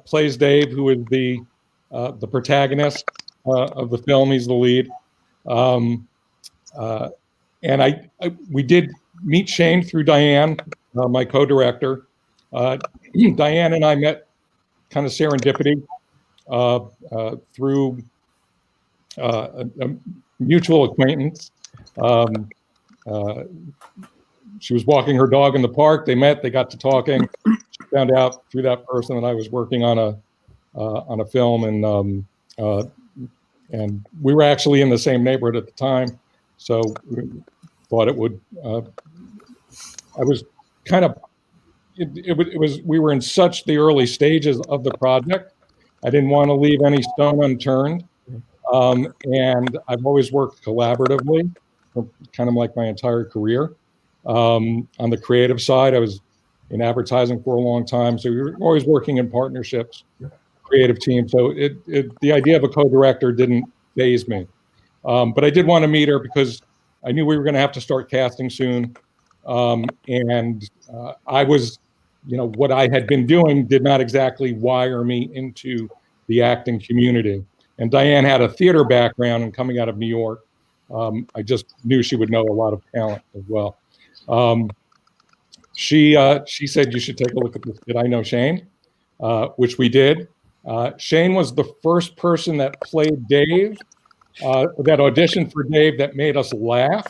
plays Dave, who is the protagonist of the film. He's the lead. And we did meet Shane through Diane, my co-director. Diane and I met kind of serendipity through a mutual acquaintance. She was walking her dog in the park. They met. They got to talking. She found out through that person that I was working on a film, and we were actually in the same neighborhood at the time, so we thought it would. I was kind of. It was. We were in such the early stages of the project. I didn't want to leave any stone unturned, and I've always worked collaboratively, kind of like my entire career. On the creative side, I was in advertising for a long time, so we were always working in partnerships, creative team. So the idea of a co-director didn't faze me, but I did want to meet her because I knew we were going to have to start casting soon, and I was, what I had been doing did not exactly wire me into the acting community. And Diane had a theater background, and coming out of New York, I just knew she would know a lot of talent as well. She said, you should take a look at this. Did I know Shane? Which we did. Shane was the first person that played Dave, that auditioned for Dave, that made us laugh.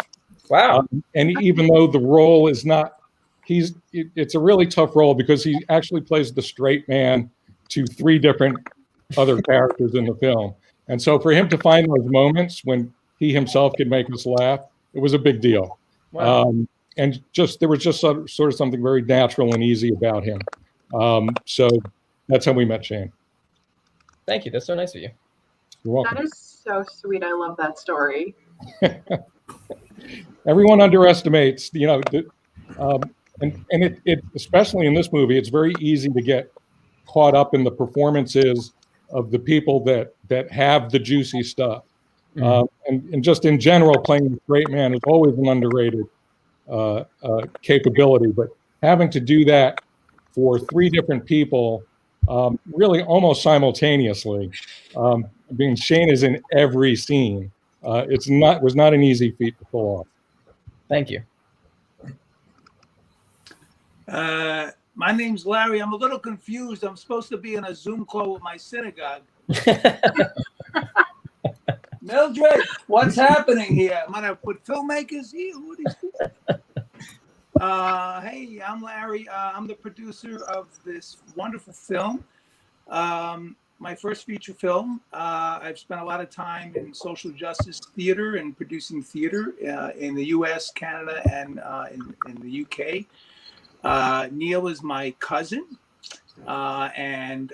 Wow. And even though the role is not, it's a really tough role because he actually plays the straight man to 3 different other characters in the film. And so for him to find those moments when he himself could make us laugh, it was a big deal. Wow. And there was just sort of something very natural and easy about him. So that's how we met Shane. Thank you. That's so nice of you. You're welcome. That is so sweet. I love that story. Everyone underestimates, and it especially in this movie, it's very easy to get caught up in the performances of the people that have the juicy stuff. And just in general, playing the great man is always an underrated capability, but having to do that for 3 different people, really almost simultaneously. Shane is in every scene. Was not an easy feat to pull off. Thank you. My name's Larry. I'm a little confused. I'm supposed to be in a Zoom call with my synagogue. Mildred, what's happening here? Am I gonna put filmmakers here? Who are these people? Hey, I'm Larry. I'm the producer of this wonderful film. My first feature film. I've spent a lot of time in social justice theater and producing theater in the U.S., Canada, and in the U.K. Neil is my cousin, and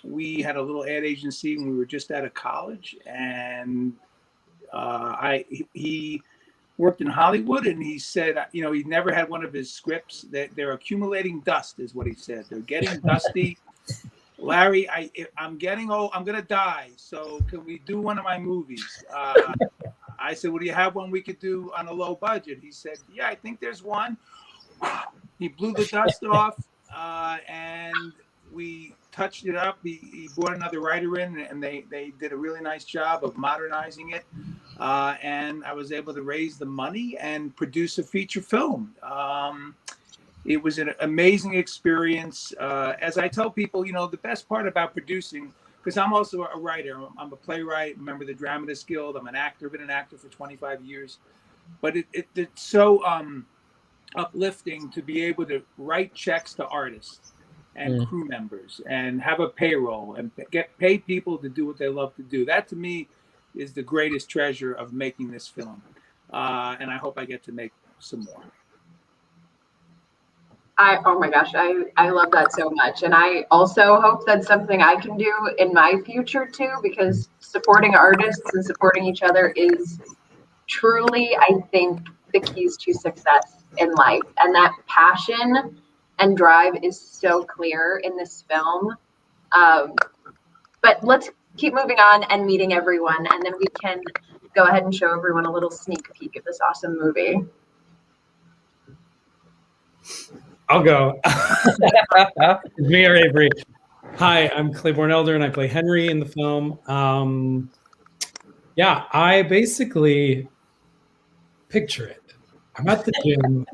we had a little ad agency when we were just out of college, and he worked in Hollywood, and he said, he never had one of his scripts. They're accumulating dust, is what he said. They're getting dusty. Larry, I'm getting old. I'm gonna die. So can we do one of my movies? I said, well, do you have one we could do on a low budget? He said, yeah, I think there's one. He blew the dust off, and we touched it up. He brought another writer in, and they did a really nice job of modernizing it. And I was able to raise the money and produce a feature film. It was an amazing experience. As I tell people, the best part about producing, because I'm also a writer. I'm a playwright, member of the Dramatists Guild. I'm an actor, been an actor for 25 years. But it's so uplifting to be able to write checks to artists and crew members and have a payroll and pay people to do what they love to do. That to me is the greatest treasure of making this film. And I hope I get to make some more. Oh my gosh, I love that so much. And I also hope that's something I can do in my future too, because supporting artists and supporting each other is truly, I think, the keys to success in life. And that passion and drive is so clear in this film. But let's keep moving on and meeting everyone, and then we can go ahead and show everyone a little sneak peek of this awesome movie. I'll go. It's me or Avery. Hi, I'm Claiborne Elder, and I play Henry in the film. Yeah, I basically picture it. I'm at the gym.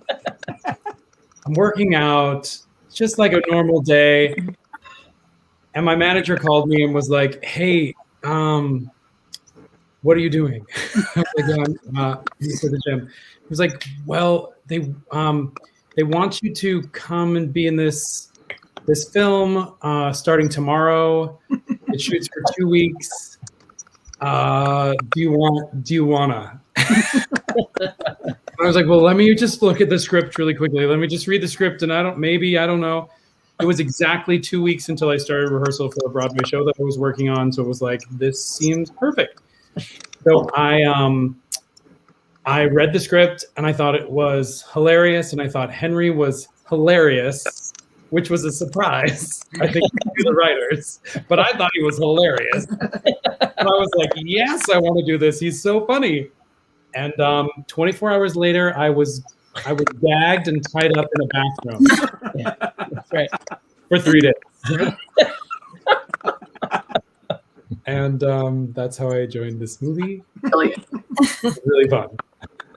I'm working out. It's just like a normal day. And my manager called me and was like, "Hey, what are you doing?" I was like, "I'm to the gym." He was like, "Well, they want you to come and be in this film starting tomorrow. It shoots for 2 weeks. Do you wanna?" I was like, "Well, let me just look at the script really quickly. Let me just read the script, and I don't know." It was exactly 2 weeks until I started rehearsal for a Broadway show that I was working on. So it was like, this seems perfect. So I read the script and I thought it was hilarious, and I thought Henry was hilarious, which was a surprise, I think, to the writers. But I thought he was hilarious. So I was like, yes, I want to do this. He's so funny. And 24 hours later, I was gagged and tied up in a bathroom. That's right. For 3 days. And that's how I joined this movie. Brilliant. Really fun.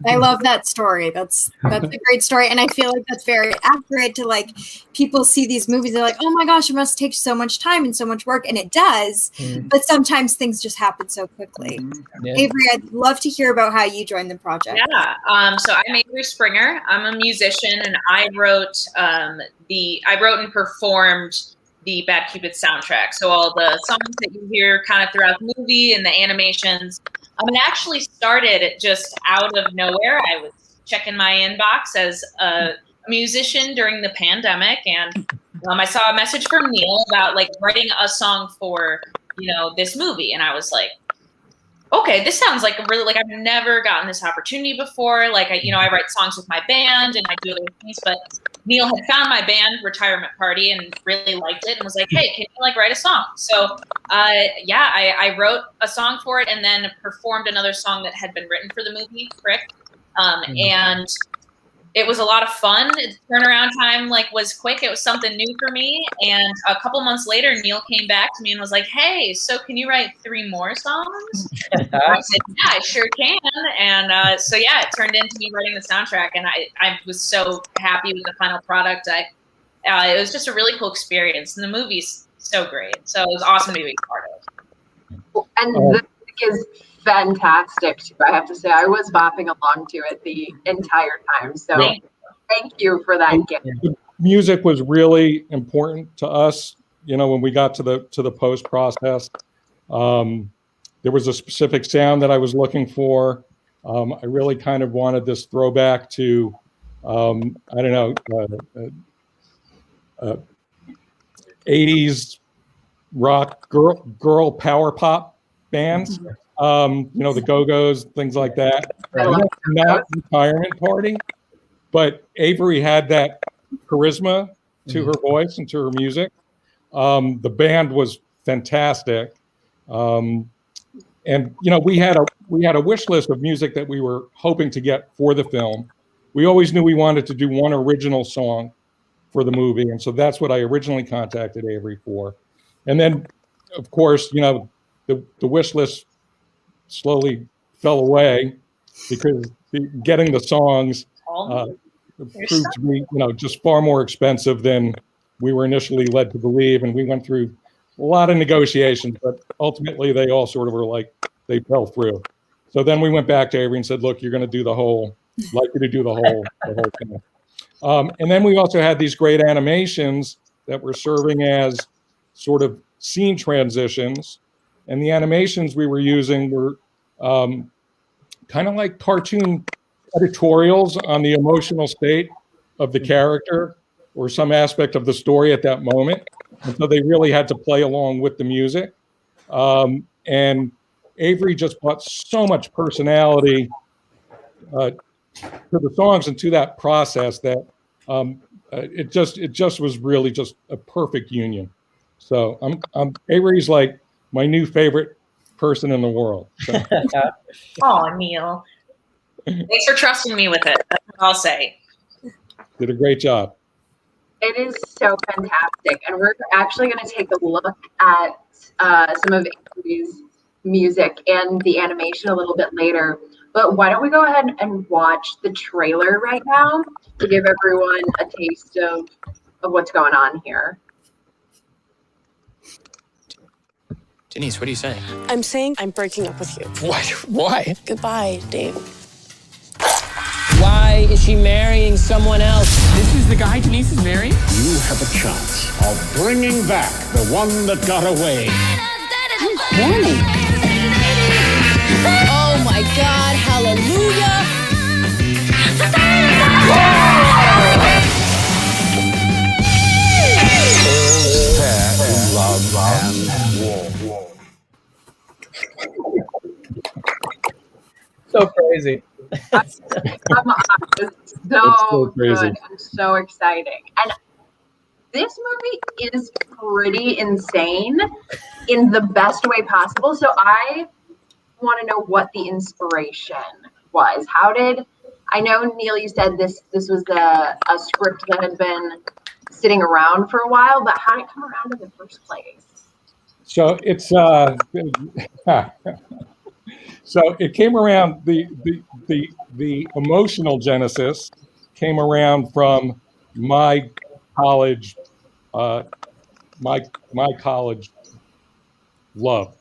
I love that story. That's a great story, and I feel like that's very accurate to like people see these movies. They're like, "Oh my gosh, it must take so much time and so much work," and it does. But sometimes things just happen so quickly. Yeah. Avery, I'd love to hear about how you joined the project. Yeah. So I'm Avery Springer. I'm a musician, and I wrote and performed the Bad Cupid soundtrack. So all the songs that you hear kind of throughout the movie and the animations. It actually started just out of nowhere. I was checking my inbox as a musician during the pandemic, and I saw a message from Neil about like writing a song for, this movie. And I was like, okay, this sounds like I've never gotten this opportunity before. Like, I write songs with my band and I do other things, but Neil had found my band Retirement Party and really liked it and was like, hey, can you write a song? So I wrote a song for it and then performed another song that had been written for the movie, Frick. And it was a lot of fun. The turnaround time was quick. It was something new for me. And a couple months later, Neil came back to me and was like, hey, so can you write 3 more songs? I said, yeah, I sure can. And it turned into me writing the soundtrack. And I was so happy with the final product. It was just a really cool experience. And the movie's so great. So it was awesome to be a part of. And the music is fantastic too. I have to say, I was bopping along to it the entire time. So thank you for that gift. The music was really important to us. When we got to the post process, there was a specific sound that I was looking for. I really kind of wanted this throwback to, 80s rock girl power pop bands. The Go-Go's, things like that. Not Retirement Party, but Avery had that charisma to her voice and to her music. The band was fantastic, and we had a wish list of music that we were hoping to get for the film. We always knew we wanted to do one original song for the movie, and so that's what I originally contacted Avery for. And then, of course, the wish list slowly fell away because getting the songs proved to be, just far more expensive than we were initially led to believe. And we went through a lot of negotiations, but ultimately they all sort of were they fell through. So then we went back to Avery and said, look, you're going to do the whole thing. And then we also had these great animations that were serving as sort of scene transitions. And the animations we were using were kind of like cartoon editorials on the emotional state of the character or some aspect of the story at that moment. And so they really had to play along with the music. And Avery just brought so much personality to the songs and to that process that it just was really just a perfect union. So Avery's like my new favorite person in the world. So. Oh, Neil. Thanks for trusting me with it. That's what I'll say. Did a great job. It is so fantastic. And we're actually going to take a look at some of Avery's music and the animation a little bit later. But why don't we go ahead and watch the trailer right now to give everyone a taste of what's going on here. Denise, what are you saying? I'm saying I'm breaking up with you. What? Why? Goodbye, Dave. Why is she marrying someone else? This is the guy Denise is marrying? You have a chance of bringing back the one that got away. Morning. Oh my God, hallelujah. Pair in love and war. So crazy. Come on, it's so crazy. good and so exciting. And this movie is pretty insane in the best way possible. So I want to know what the inspiration was. I know, Neil, you said this was a script that had been sitting around for a while, but how did it come around in the first place? So it's so it came around, the emotional genesis came around from my college my college love,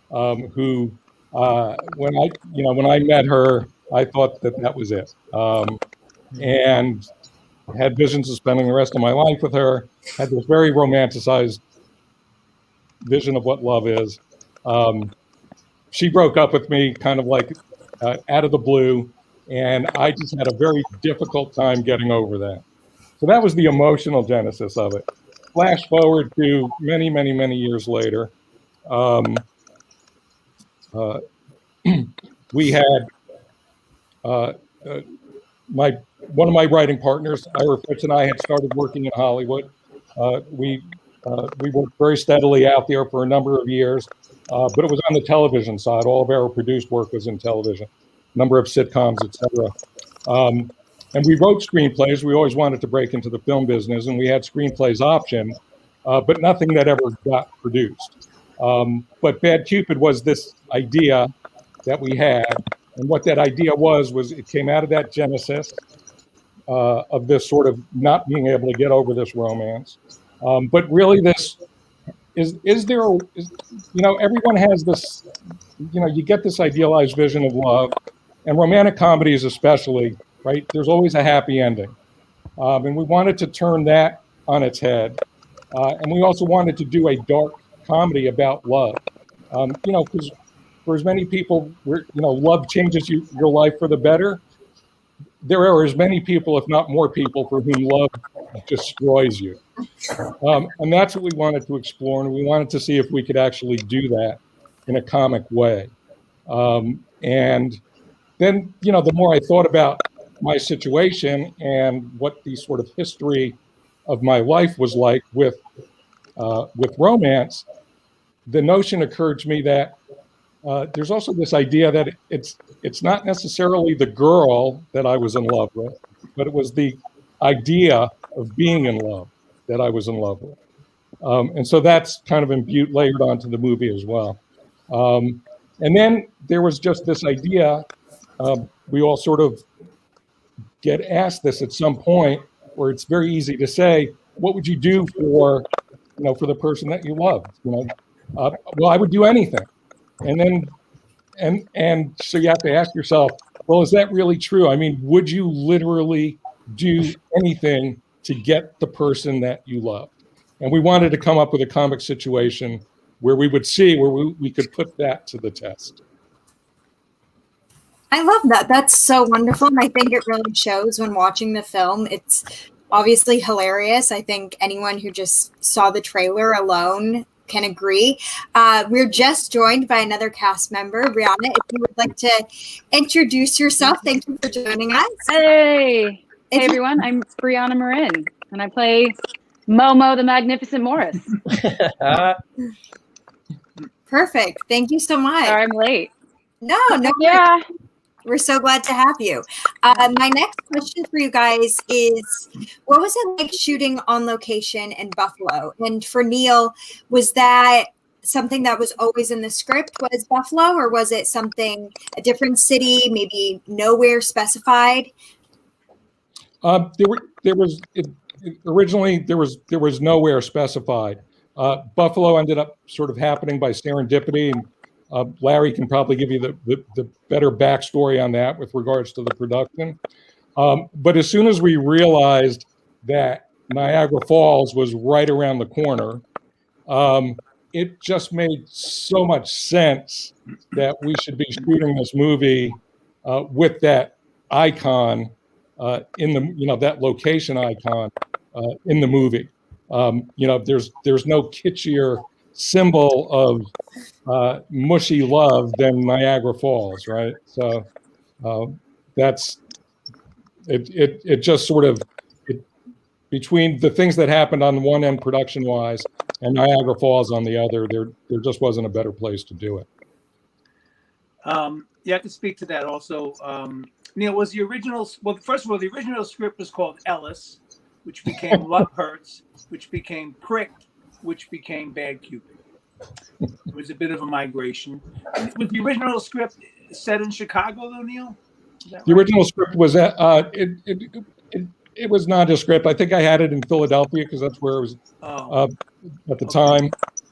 who when I met her, I thought that was it, and had visions of spending the rest of my life with her, had this very romanticized vision of what love is. She broke up with me kind of like out of the blue, and I just had a very difficult time getting over that. So that was the emotional genesis of it. Flash forward to many, many, many years later. We had one of my writing partners, Ira Fritz, and I had started working in Hollywood. We worked very steadily out there for a number of years, but it was on the television side. All of our produced work was in television, number of sitcoms, etc. And we wrote screenplays. We always wanted to break into the film business, and we had screenplays optioned, but nothing that ever got produced. But Bad Cupid was this idea that we had, and what that idea was it came out of that genesis of this sort of not being able to get over this romance. But really, this is there, everyone has this, you get this idealized vision of love, and romantic comedies especially, right? There's always a happy ending. And we wanted to turn that on its head. And we also wanted to do a dark comedy about love. Because for as many people, love changes your life for the better. There are as many people, if not more people, for whom love destroys you. And that's what we wanted to explore, and we wanted to see if we could actually do that in a comic way. And then, the more I thought about my situation and what the sort of history of my life was like with romance, the notion occurred to me that there's also this idea that it's not necessarily the girl that I was in love with, but it was the idea of being in love that I was in love with. And so that's kind of layered onto the movie as well. And then there was just this idea, we all sort of get asked this at some point, where it's very easy to say, what would you do for the person that you love? Well, I would do anything. And then, and so you have to ask yourself, well, is that really true? I mean, would you literally do anything to get the person that you love? And we wanted to come up with a comic situation where we would see where we could put that to the test. I love that. That's so wonderful. And I think it really shows when watching the film. It's obviously hilarious. I think anyone who just saw the trailer alone can agree. We're just joined by another cast member, Brianna. If you would like to introduce yourself, thank you for joining us. Hey everyone, I'm Brianna Marin, and I play Momo the Magnificent Morris. Perfect. Thank you so much. Sorry I'm late. No. Yeah. We're so glad to have you. My next question for you guys is, what was it like shooting on location in Buffalo? And for Neil, was that something that was always in the script, was Buffalo, or was it something, a different city, maybe nowhere specified? Originally there was nowhere specified. Buffalo ended up sort of happening by serendipity, and Larry can probably give you the better backstory on that with regards to the production. But as soon as we realized that Niagara Falls was right around the corner, it just made so much sense that we should be shooting this movie with that icon in the, that location icon in the movie. There's no kitschier symbol of mushy love than Niagara Falls, right? So that's it. It just sort of between the things that happened on one end production-wise and Niagara Falls on the other, there just wasn't a better place to do it. Yeah, I can speak to that also. Neil, was the original, well, first of all, the original script was called Ellis, which became Love Hurts, which became Prick, which became Bad Cupid. It was a bit of a migration. Was the original script set in Chicago, though, Neil? The original script was it was nondescript. I think I had it in Philadelphia because that's where it was at the time.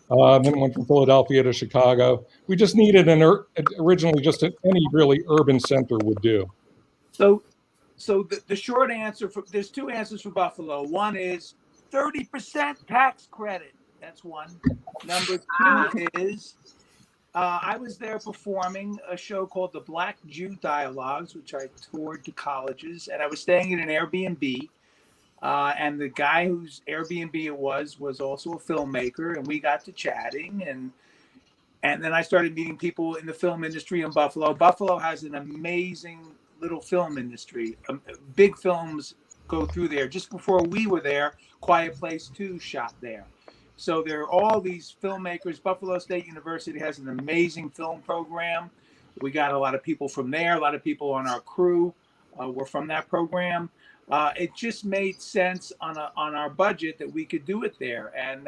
Then went from Philadelphia to Chicago. We just needed originally just any really urban center would do. So the short answer there's two answers for Buffalo. One is 30% tax credit. That's one. Number two is I was there performing a show called the Black Jew Dialogues, which I toured to colleges, and I was staying in an Airbnb. And the guy whose Airbnb it was also a filmmaker, and we got to chatting, and then I started meeting people in the film industry in Buffalo. Buffalo has an amazing little film industry. Big films go through there. Just before we were there, Quiet Place 2 shot there. So there are all these filmmakers. Buffalo State University has an amazing film program. We got a lot of people from there. A lot of people on our crew were from that program. It just made sense on our budget that we could do it there. And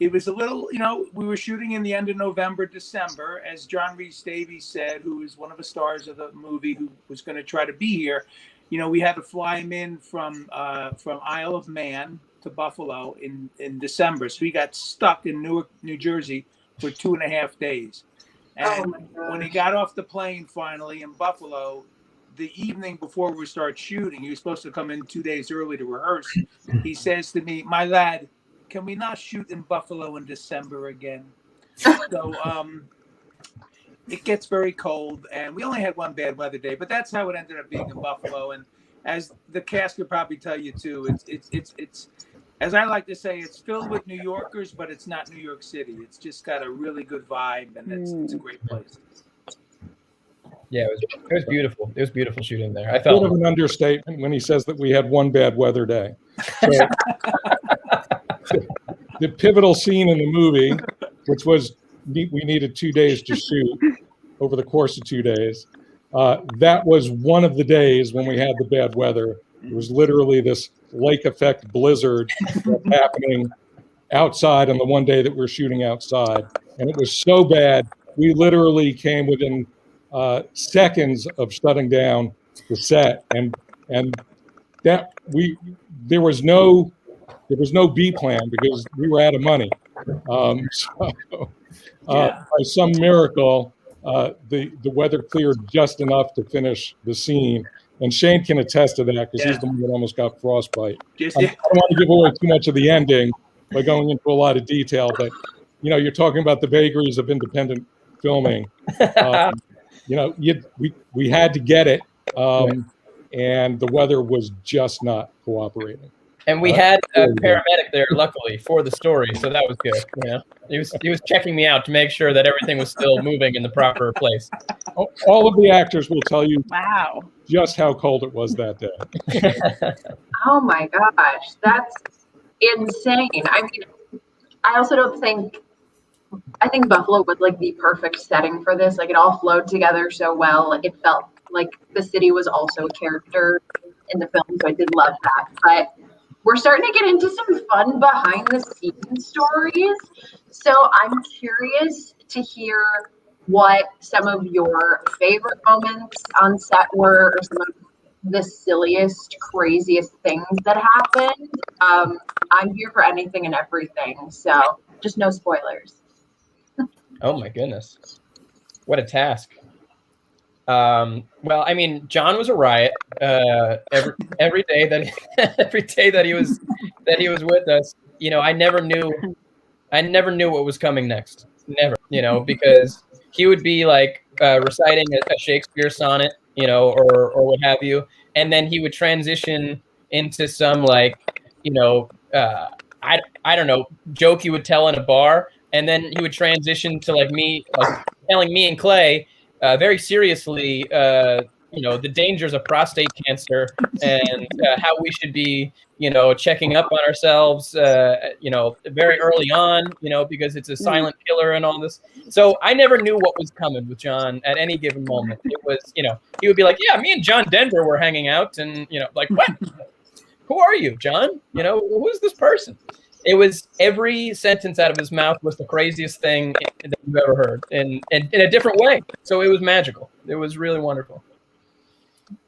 it was a little, we were shooting in the end of November, December, as John Rhys Davies said, who is one of the stars of the movie, who was going to try to be here. We had to fly him in from Isle of Man to Buffalo in December. So he got stuck in Newark, New Jersey for 2.5 days. And when he got off the plane finally in Buffalo, the evening before we start shooting, he was supposed to come in 2 days early to rehearse. He says to me, "My lad, can we not shoot in Buffalo in December again?" So it gets very cold, and we only had one bad weather day, but that's how it ended up being in Buffalo. And as the cast could probably tell you too, it's as I like to say, it's filled with New Yorkers, but it's not New York City. It's just got a really good vibe, and it's a great place. Yeah, it was beautiful. It was beautiful shooting there. I A felt bit of an understatement when he says that we had one bad weather day. So, the pivotal scene in the movie, which was we needed 2 days to shoot over the course of 2 days, that was one of the days when we had the bad weather. It was literally this lake effect blizzard happening outside on the one day that we were shooting outside. And it was so bad, we literally came within seconds of shutting down the set, and that there was no B plan because we were out of money. By some miracle, the weather cleared just enough to finish the scene, and Shane can attest to that because he's the one that almost got frostbite. I don't want to give away too much of the ending by going into a lot of detail, but you're talking about the vagaries of independent filming. We had to get it, and the weather was just not cooperating. And we had a paramedic there, luckily, for the story, so that was good. He was checking me out to make sure that everything was still moving in the proper place. All of the actors will tell you Wow. just how cold it was that day. Oh my gosh, that's insane. I mean, I also don't think, I think Buffalo was like the perfect setting for this. Like it all flowed together so well. It felt like the city was also a character in the film, so I did love that. But we're starting to get into some fun behind the scenes stories. So I'm curious to hear what some of your favorite moments on set were, or some of the silliest, craziest things that happened. I'm here for anything and everything, so just no spoilers. Oh my goodness, what a task. Well, I mean, John was a riot. Every day that he was with us, you know, I never knew what was coming next. Never, you know, because he would be like reciting a Shakespeare sonnet, you know, or what have you, and then he would transition into some like, you know, I don't know, joke he would tell in a bar, and then he would transition to like me, like telling me and Clay very seriously, you know, the dangers of prostate cancer and how we should be, you know, checking up on ourselves, you know, very early on, you know, because it's a silent killer and all this. So I never knew what was coming with John at any given moment. It was, you know, he would be like, yeah, me and John Denver were hanging out, and, you know, like, what? Who are you, John? You know, who's this person? It was every sentence out of his mouth was the craziest thing that you've ever heard, and in a different way. So it was magical. It was really wonderful.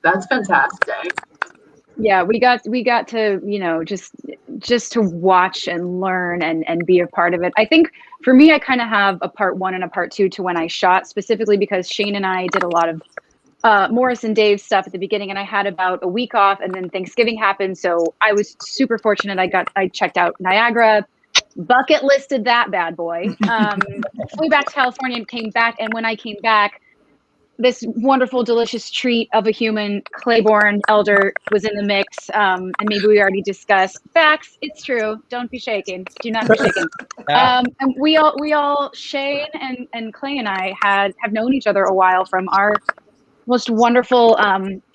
That's fantastic. Yeah, we got to, you know, just to watch and learn and be a part of it. I think for me, I kind of have a part one and a part two to when I shot, specifically because Shane and I did a lot of Morris and Dave's stuff at the beginning, and I had about a week off, and then Thanksgiving happened. So I was super fortunate. I checked out Niagara, bucket listed that bad boy, flew back to California and came back. And when I came back, this wonderful, delicious treat of a human, Claiborne Elder, was in the mix. And maybe we already discussed facts. It's true. Don't be shaken. Do not be shaken. And we all, Shane and Clay and I have known each other a while from our most wonderful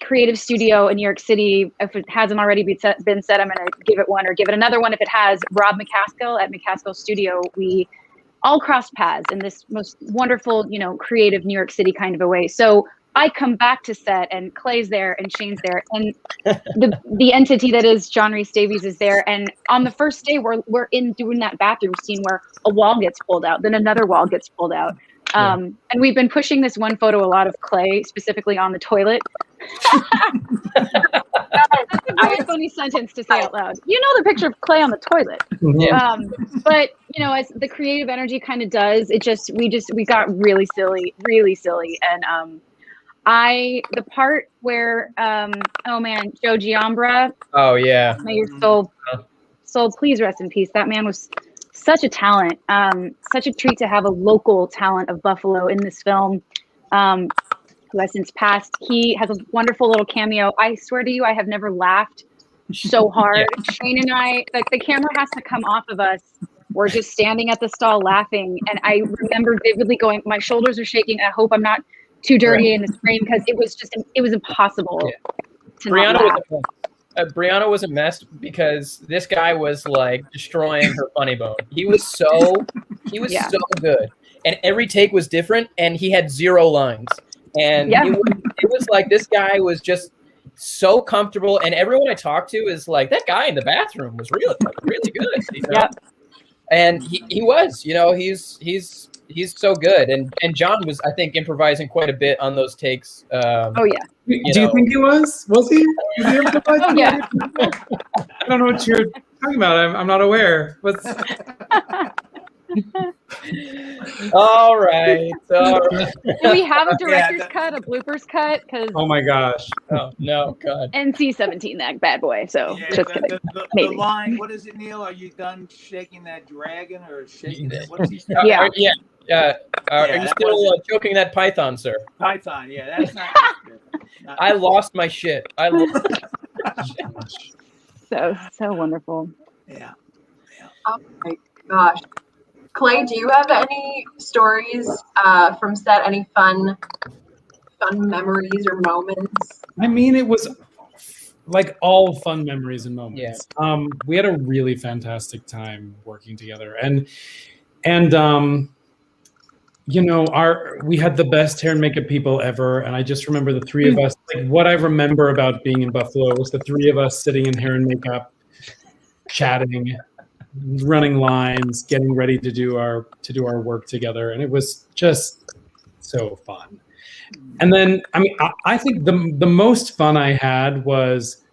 creative studio in New York City. If it hasn't already been said, I'm going to give it one or give it another one. If it has, Rob McCaskill at McCaskill Studio, we all crossed paths in this most wonderful, you know, creative New York City kind of a way. So I come back to set, and Clay's there, and Shane's there, and the entity that is John Rhys Davies is there. And on the first day, we're in doing that bathroom scene where a wall gets pulled out, then another wall gets pulled out. And we've been pushing this one photo a lot of Clay, specifically on the toilet. That's a very funny sentence to say out loud. You know, the picture of Clay on the toilet. But you know, as the creative energy kind of does, we got really silly. And the part where oh man, Joe Giambra. Oh yeah. May your soul please rest in peace. That man was such a talent, such a treat to have a local talent of Buffalo in this film, who has since passed. He has a wonderful little cameo. I swear to you, I have never laughed so hard. Shane and I, like, the camera has to come off of us. We're just standing at the stall laughing. And I remember vividly going, my shoulders are shaking. I hope I'm not too dirty in this frame, because it was impossible to not laugh. Brianna was a mess because this guy was like destroying her funny bone. He was so good, and every take was different, and he had 0 lines. And it was like this guy was just so comfortable, and everyone I talked to is like, that guy in the bathroom was really good. You know? And he was, you know, he's so good, and John was, I think, improvising quite a bit on those takes. Do you think he was? Was he? Was he improvising? Oh yeah. I don't know what you're talking about. I'm not aware. What's? All right. Do we have a director's cut, a bloopers cut? Because oh my gosh. Oh no, God. NC-17, that bad boy. So just kidding. The line. What is it, Neil? Are you done shaking that dragon or shaking that? What's he saying? Are you still choking that python, sir? Python. Yeah, that's not. I lost my shit. So wonderful. Yeah. Oh my gosh. Clay, do you have any stories from set? Any fun memories or moments? I mean, it was like all fun memories and moments. Yeah. We had a really fantastic time working together, and we had the best hair and makeup people ever, and I just remember the three of us. Like, what I remember about being in Buffalo was the three of us sitting in hair and makeup, chatting, running lines, getting ready to do our work together, and it was just so fun. And then, I mean, I think the most fun I had was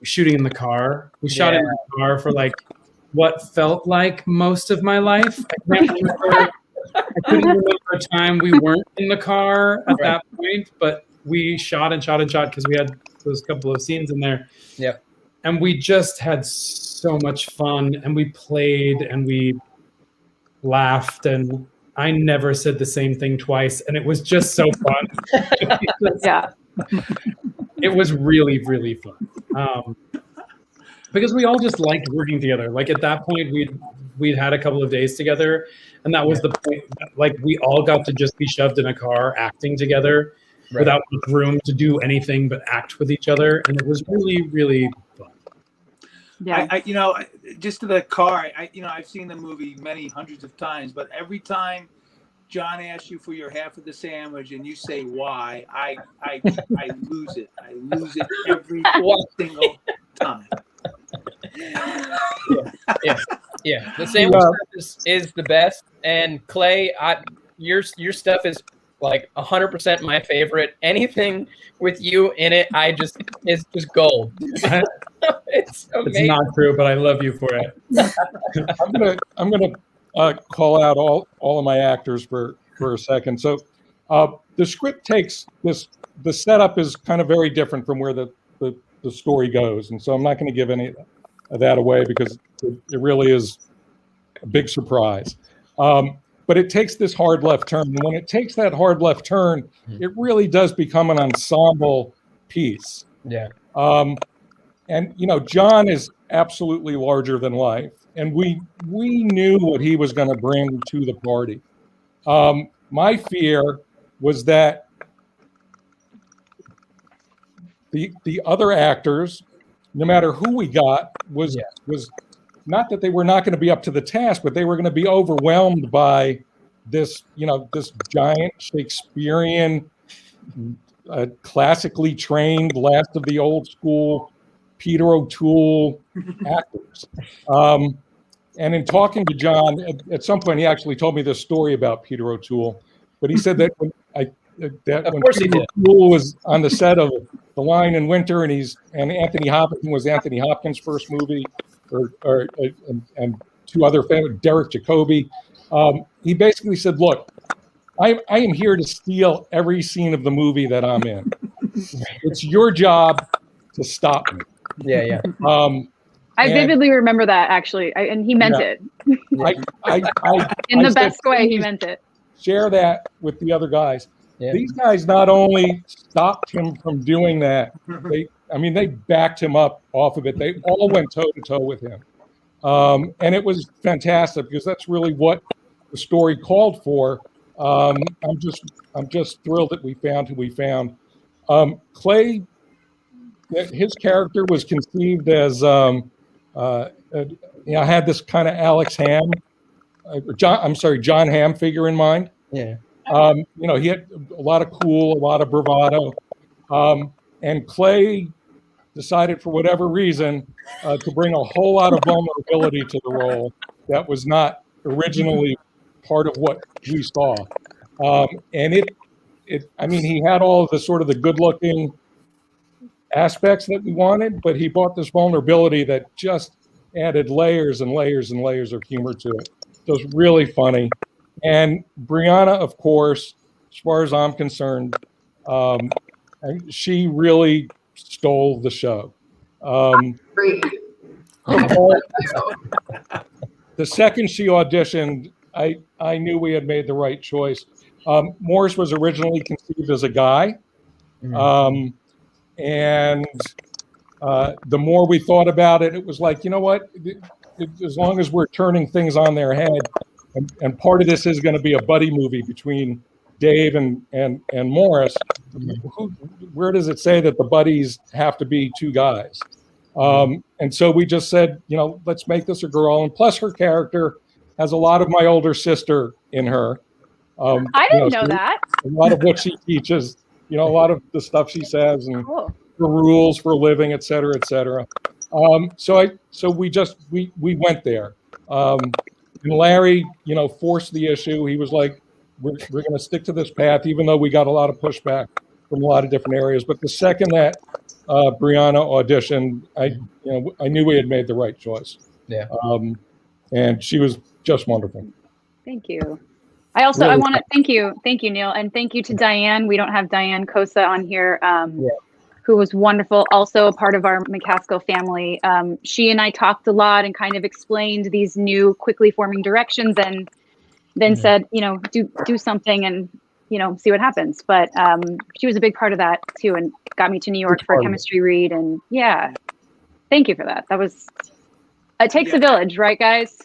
shooting in the car. We shot in the car for like what felt like most of my life. I couldn't remember a time we weren't in the car at that point, but we shot and shot and shot because we had those couple of scenes in there. Yep. And we just had so much fun, and we played and we laughed, and I never said the same thing twice, and it was just so fun. Yeah. It was really, really fun. Because we all just liked working together. Like at that point, we'd had a couple of days together, and that was the point. Like we all got to just be shoved in a car acting together without room to do anything but act with each other, and it was really, really fun. Yeah. I just to the car. I've seen the movie many hundreds of times, but every time John asks you for your half of the sandwich and you say why, I lose it. I lose it every single time. Yeah. The sandwich is the best. And Clay, your stuff is like 100% my favorite. Anything with you in it, it's just gold. It's amazing. It's not true, but I love you for it. I'm gonna call out all of my actors for a second. So the script takes this. The setup is kind of very different from where the story goes, and so I'm not going to give any of that away because it really is a big surprise. But it takes this hard left turn, and when it takes that hard left turn, it really does become an ensemble piece. Yeah. And John is absolutely larger than life, and we knew what he was going to bring to the party. My fear was that the other actors, no matter who we got, was not that they were not going to be up to the task, but they were going to be overwhelmed by this giant Shakespearean, classically trained, last of the old school Peter O'Toole actors. And in talking to John, at some point, he actually told me this story about Peter O'Toole. But he said that when Peter O'Toole was on the set of The Lion in Winter, and Anthony Hopkins was Anthony Hopkins' first movie, and two other famous, Derek Jacobi. He basically said, "Look, I am here to steal every scene of the movie that I'm in. It's your job to stop me." Yeah. I vividly remember that actually, and he meant it. In the best way, he meant it. Share that with the other guys. Yeah. These guys not only stopped him from doing that, they backed him up off of it. They all went toe to toe with him, and it was fantastic because that's really what the story called for. I'm just thrilled that we found who we found. Clay, his character was conceived as I had this kind of Alex Hamm, John Hamm figure in mind. Yeah. He had a lot of cool, a lot of bravado, and Clay decided for whatever reason to bring a whole lot of vulnerability to the role that was not originally part of what we saw. And he had all of the sort of the good-looking aspects that we wanted, but he brought this vulnerability that just added layers and layers and layers of humor to it. It was really funny. And Brianna, of course, as far as I'm concerned, she really stole the show. The second she auditioned, I knew we had made the right choice. Morris was originally conceived as a guy. And the more we thought about it, it was like, you know what? As long as we're turning things on their head, and part of this is going to be a buddy movie between Dave and Morris, where does it say that the buddies have to be two guys? And so we just said, let's make this a girl. And plus her character has a lot of my older sister in her. I didn't know that. A lot of what she teaches, a lot of the stuff she says, and Cool. the rules for living, et cetera, et cetera. So we went there. And Larry, forced the issue. He was like, we're going to stick to this path, even though we got a lot of pushback from a lot of different areas. But the second that Brianna auditioned, I knew we had made the right choice. Yeah. And she was just wonderful. Thank you. I want to thank you, Neil, and thank you to Diane. We don't have Diane Kosa on here, who was wonderful, also a part of our McCaskill family. She and I talked a lot and kind of explained these new quickly forming directions, and then said, do something and see what happens. But she was a big part of that too, and got me to New York for a chemistry read. And thank you for that. It takes a village, right, guys?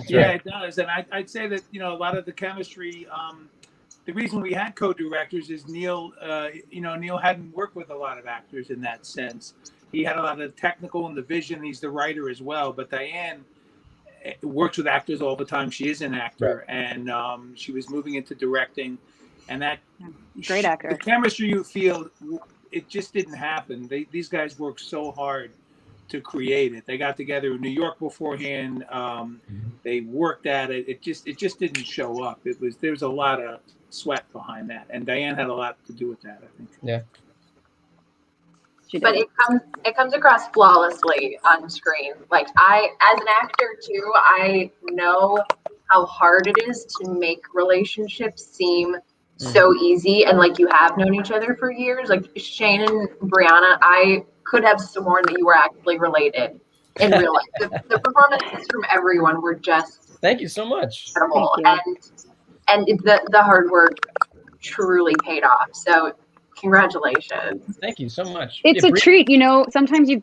Yeah, it does. And I'd say that, a lot of the chemistry, the reason we had co-directors is Neil hadn't worked with a lot of actors in that sense. He had a lot of the technical and the vision. He's the writer as well. But Diane works with actors all the time. She is an actor, and she was moving into directing. And that great actor. The chemistry you feel, it just didn't happen. These guys worked so hard to create it. They got together in New York beforehand. They worked at it. It just didn't show up. There was a lot of sweat behind that, and Diane had a lot to do with that, I think. Yeah. But it comes across flawlessly on screen. Like as an actor too, I know how hard it is to make relationships seem so easy, and like you have known each other for years. Like Shane and Brianna, I could have sworn that you were actually related in real life. The performances from everyone were just thank you so much. Incredible, and the hard work truly paid off. So congratulations. Thank you so much. It's a treat, sometimes you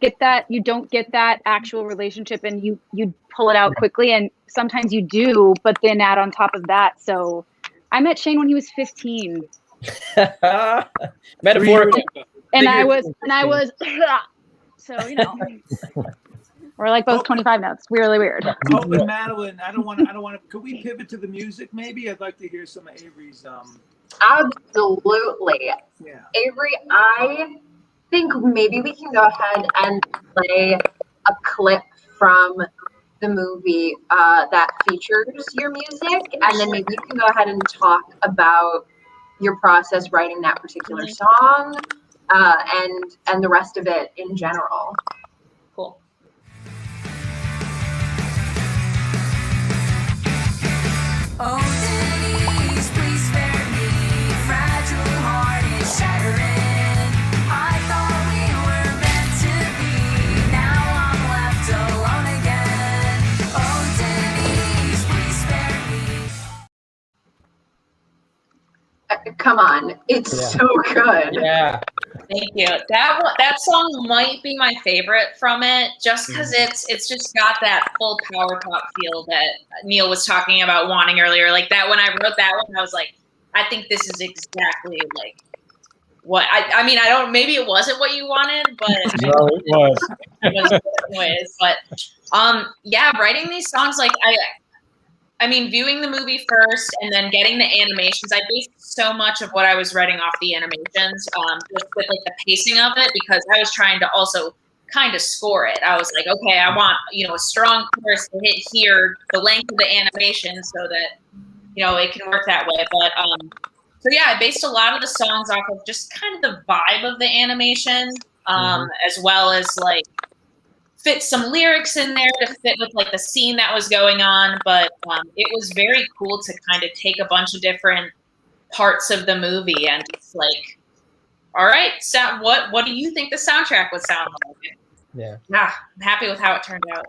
don't get that actual relationship, and you pull it out quickly, and sometimes you do, but then add on top of that. So I met Shane when he was 15. Metaphorically. And I was so we're like both 25 now. It's really weird. Oh, and Madeline, I don't want to. Could we pivot to the music? Maybe I'd like to hear some of Avery's. Absolutely. Yeah. Avery, I think maybe we can go ahead and play a clip from the movie that features your music, and then maybe you can go ahead and talk about your process writing that particular song, and the rest of it in general. Cool. Oh, Denise, please spare me. Fragile heart is shattering. I thought we were meant to be. Now I'm left alone again. Oh, Denise, please spare me. Come on, it's so good. Yeah. Thank you. That song might be my favorite from it, just because it's just got that full power pop feel that Neil was talking about wanting earlier. Like that, when I wrote that one, I was like, I think this is exactly like what I mean. I don't. Maybe it wasn't what you wanted, but No, it was. It was anyways. But writing these songs, like I mean, viewing the movie first and then getting the animations, I based so much of what I was writing off the animations, just with like the pacing of it, because I was trying to also kind of score it. I was like, okay, I want, a strong chorus to hit here, the length of the animation so that, it can work that way. But, so yeah, I based a lot of the songs off of just kind of the vibe of the animation, as well as like, fit some lyrics in there to fit with like the scene that was going on, but it was very cool to kind of take a bunch of different parts of the movie and it's like, all right, so what do you think the soundtrack would sound like? Yeah. I'm happy with how it turned out.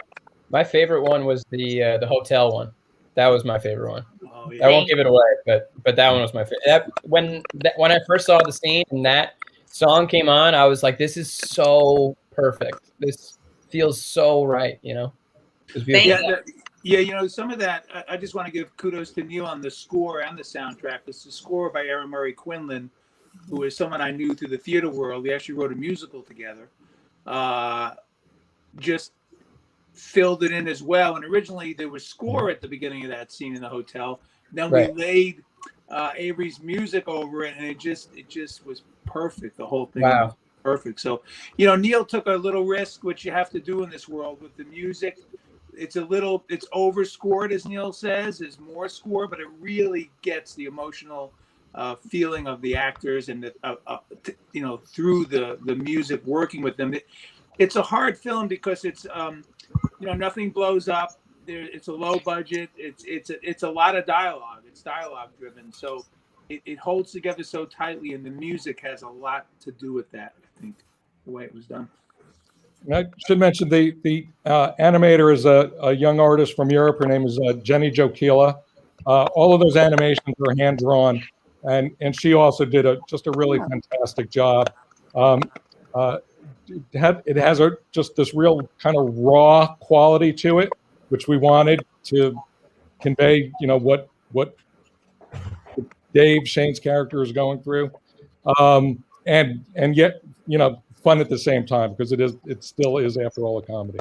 My favorite one was the hotel one. That was my favorite one. Oh, yeah. I won't give it away, but that one was my favorite. When I first saw the scene and that song came on, I was like, this is so perfect. This feels so right, It's beautiful. Yeah, some of that, I just want to give kudos to Neil on the score and the soundtrack. It's the score by Aaron Murray Quinlan, who is someone I knew through the theater world. We actually wrote a musical together. Just filled it in as well. And originally there was score at the beginning of that scene in the hotel. Then we laid Avery's music over it, and it just was perfect. The whole thing Wow. was perfect. So, you know, Neil took a little risk, which you have to do in this world with the music. It's overscored, as Neil says. There's more score, but it really gets the emotional feeling of the actors and you know, through the music, working with them. It's a hard film because it's you know, nothing blows up. It's a low budget. It's a lot of dialogue. It's dialogue driven, so it holds together so tightly, and the music has a lot to do with that. I think the way it was done. And I should mention the animator is a young artist from Europe. Her name is Jenny Jokila. All of those animations are hand drawn, and she also did just a really fantastic job. It has just this real kind of raw quality to it, which we wanted to convey. You know what Dave, Shane's character, is going through, and yet, you know, fun at the same time, because it still is, after all, a comedy.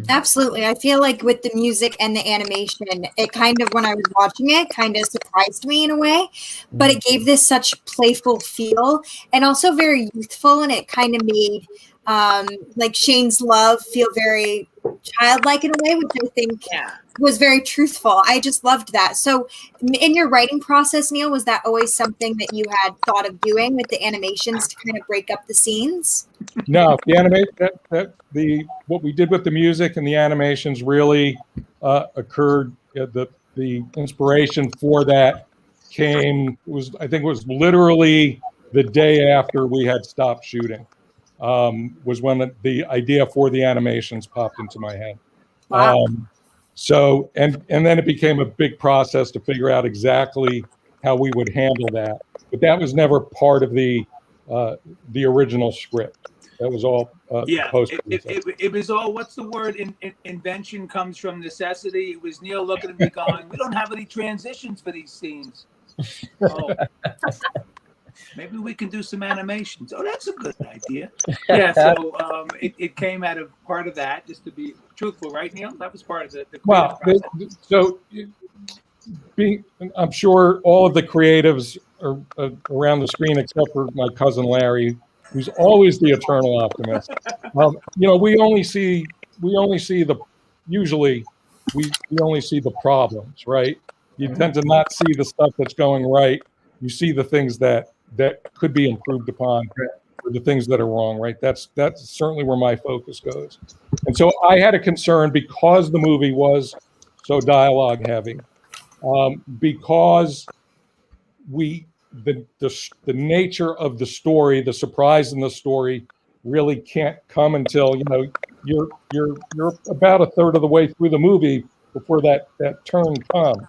Absolutely. I feel like with the music and the animation, it kind of, when I was watching it, kind of surprised me in a way, but it gave this such playful feel and also very youthful, and it kind of made like Shane's love feel very childlike in a way, which I think was very truthful. I just loved that. So in your writing process, Neil, was that always something that you had thought of doing with the animations to kind of break up the scenes? No, the what we did with the music and the animations really occurred. The inspiration for that I think it was literally the day after we had stopped shooting. Was when the idea for the animations popped into my head. Wow. So and then it became a big process to figure out exactly how we would handle that. But that was never part of the original script. That was all it was all, what's the word? Invention comes from necessity. It was Neil looking at me going, we don't have any transitions for these scenes. Oh. Maybe we can do some animations. Oh, that's a good idea. Yeah, so it came out of part of that, just to be truthful, right, Neil? That was part of the well, so I'm sure all of the creatives are around the screen, except for my cousin Larry, who's always the eternal optimist. You know, we only see the problems, right? You tend to not see the stuff that's going right. You see the things that could be improved upon, or the things that are wrong, right? That's certainly where my focus goes. And so I had a concern, because the movie was so dialogue heavy, because the nature of the story, the surprise in the story, really can't come until, you know, you're about a third of the way through the movie before that turn comes.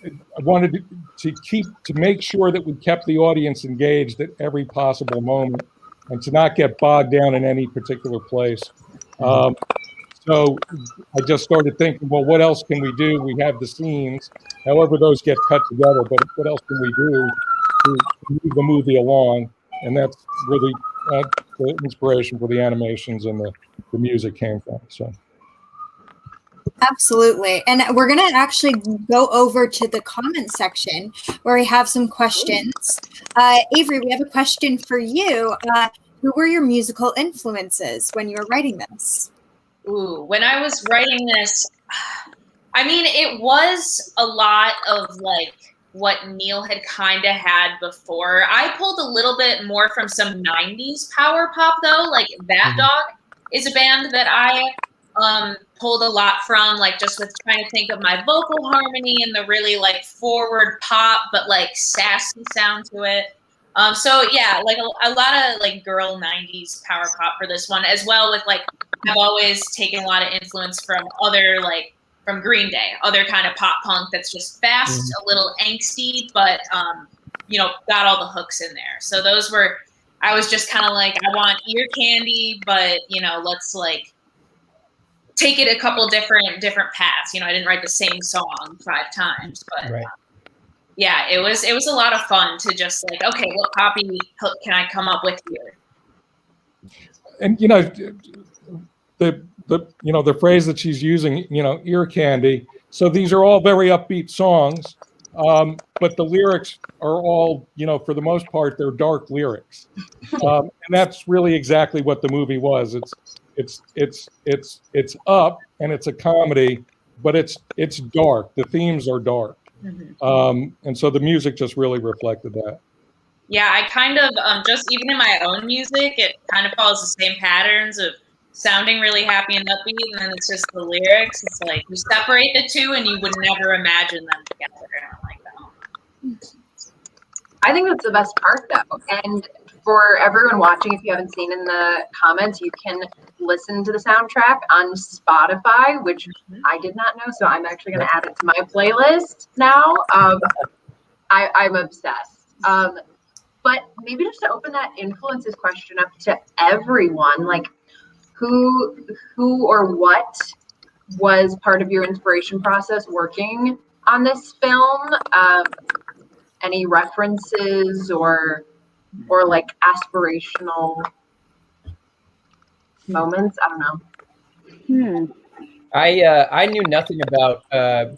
I wanted to make sure that we kept the audience engaged at every possible moment, and to not get bogged down in any particular place. So I just started thinking, well, what else can we do? We have the scenes, however those get cut together, but what else can we do to move the movie along? And that's really the inspiration for the animations and the music came from. So. Absolutely. And we're going to actually go over to the comment section where we have some questions. Avery, we have a question for you. Who were your musical influences when you were writing this? Ooh, when I was writing this, I mean, it was a lot of like what Neil had kind of had before. I pulled a little bit more from some 90s power pop, though. Like That Dog is a band that I pulled a lot from, like just with trying to think of my vocal harmony and the really like forward pop but like sassy sound to it. So yeah, like a lot of like girl 90s power pop for this one, as well with like I've always taken a lot of influence from from Green Day, other kind of pop punk that's just fast, a little angsty, but you know, got all the hooks in there. So those were, I was just kind of like, I want ear candy, but you know, let's like take it a couple different paths. You know, I didn't write the same song 5 times, but yeah, it was a lot of fun to just like, okay, what poppy hook can I come up with here? And you know, the phrase that she's using, you know, ear candy. So these are all very upbeat songs. but the lyrics are all, for the most part, they're dark lyrics, and that's really exactly what the movie was. It's up and it's a comedy, but it's dark. The themes are dark, and so the music just really reflected that. Yeah, I kind of just even in my own music, it kind of follows the same patterns of sounding really happy and upbeat, and then it's just the lyrics. It's like you separate the two, and you would never imagine them together. And I'm like, oh. I think that's the best part, though. And for everyone watching, if you haven't seen in the comments, you can listen to the soundtrack on Spotify, which I did not know, so I'm actually going to add it to my playlist now. I'm obsessed. But maybe just to open that influences question up to everyone, like who or what was part of your inspiration process working on this film? Any references or like aspirational moments? I don't know. I knew nothing about